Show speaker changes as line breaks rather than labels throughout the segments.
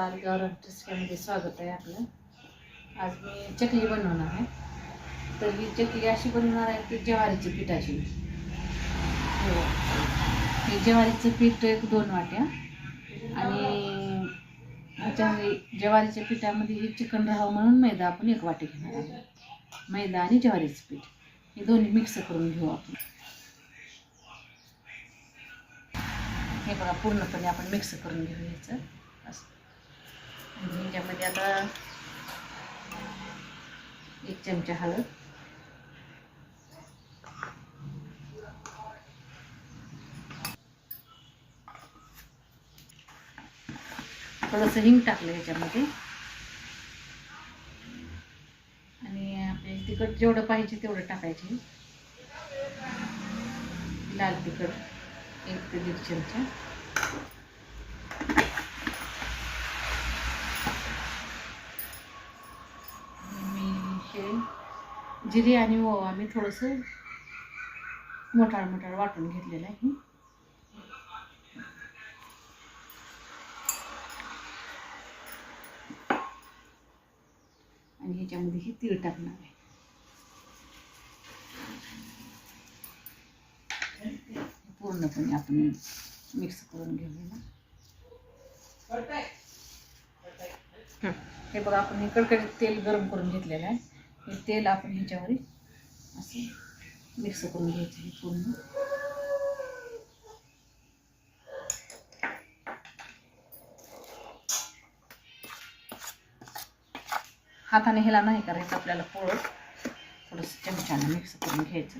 नमस्कार, गावरान रेसिपीमध्ये स्वागत आहे आपलं. आज मी चकली बनवणार आहे. तर ही चकली अशी बनवणार आहे की ज्वारीची पिठाची. हो, हे ज्वारीचं पीठ 1-2 वाट्या आणि ह्याच्यामध्ये ज्वारीच्या पिठामध्ये हे चिकन राहावं म्हणून मैदा आपण 1 वाटी घेणार आहे. मैदा आणि ज्वारीचं पीठ हे दोन्ही मिक्स करून घेऊ आपण. हे बघा पूर्णपणे आपण मिक्स करून घेऊ याचं असं. आणि ह्याच्यामध्ये आता 1 चमचा हळद, थोडंसं हिंग टाकलं ह्याच्यामध्ये आणि आपल्याला तिखट जेवढं पाहिजे तेवढं टाकायचे. लाल तिखट 1 ते 1.5 चमचा, जिरे आणि ओवा मी थोडंसं मोठाड वाटून घेतलेलं आहे. आणि ह्याच्यामध्ये ही तीळ टाकणार आहे. पूर्णपणे आपण मिक्स करून घेऊया. हे बघा आपण हे कडकडीत तेल गरम करून घेतलेलं आहे. हे तेल आपण ह्याच्यावर असं मिक्स करून घ्यायचं आहे पूर्ण. हाताने ह्याला नाही करायचं आपल्याला, पोळत थोडंसं चमच्यानं मिक्स करून घ्यायचं.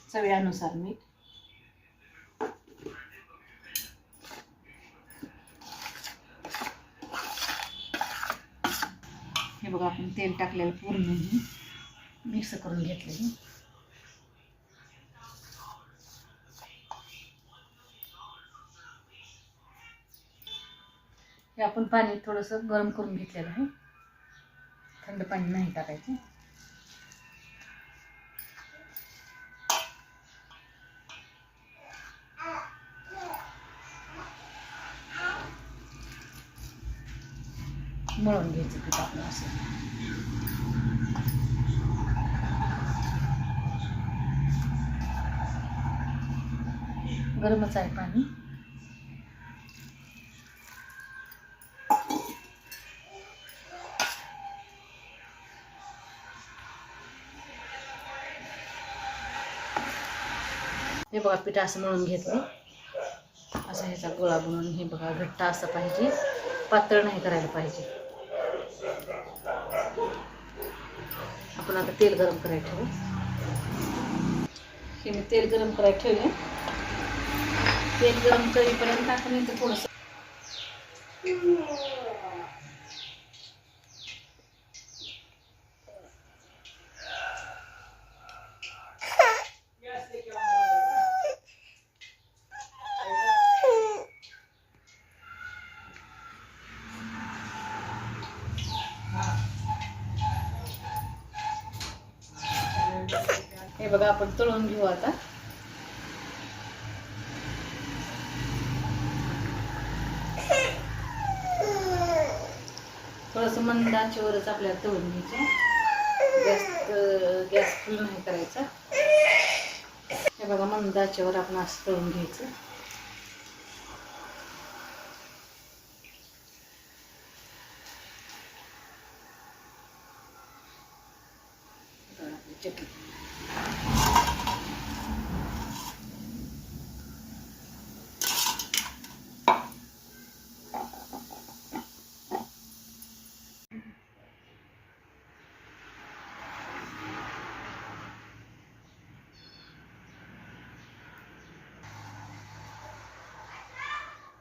चवीनुसार मीठ, हे बघा आपण तेल टाकलेलं पूर्ण मिक्स करून घेतलेलं. हे आपण पाणी थोडंसं गरम करून घेतलेलं आहे. थंड पाणी नाही टाकायचं. मळून घ्यायचं पीठ आपलं असं. गरमच आहे पाणी. हे बघा पीठ असं मळून घेतलं. असं ह्याचा गोळा बनवून हे बघा घट्ट असं पाहिजे, पातळ नाही करायला पाहिजे. आपण आता तेल गरम करायला ठेवू. हे मी तेल गरम करायला ठेवले. तेल गरम करीपर्यंत आपण इथं थोडंसं हे बघा आपण तळून घेऊ आता. थोडंसं मंद आचेवरच आपल्याला तळून घ्यायचं. गॅस फुल नाही करायचा. हे बघा मंद आचेवर आपण असं तळून घ्यायचं. चटणी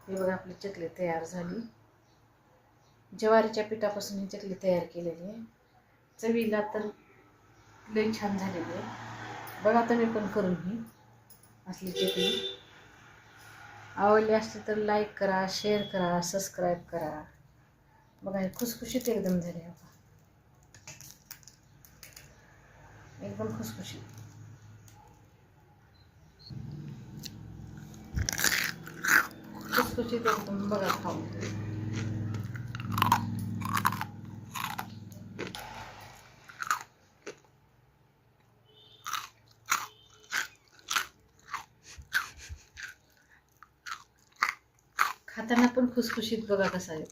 हे बघा आपली चकली तयार झाली. ज्वारीच्या पिठापासून ही चकली तयार केलेली आहे. चवीला तर लई छान झालेली आहे. बघा तुम्ही पण करून ही असली चकली. आवडली असली तर लाईक करा, शेअर करा, सबस्क्राईब करा. बघा हे खुसखुशीत एकदम झाले आता, एकदम खुसखुशीत. खुसखुशीत एकदम बघा खाऊ. खाताना पण खुसखुशीत बघा कसा आहे.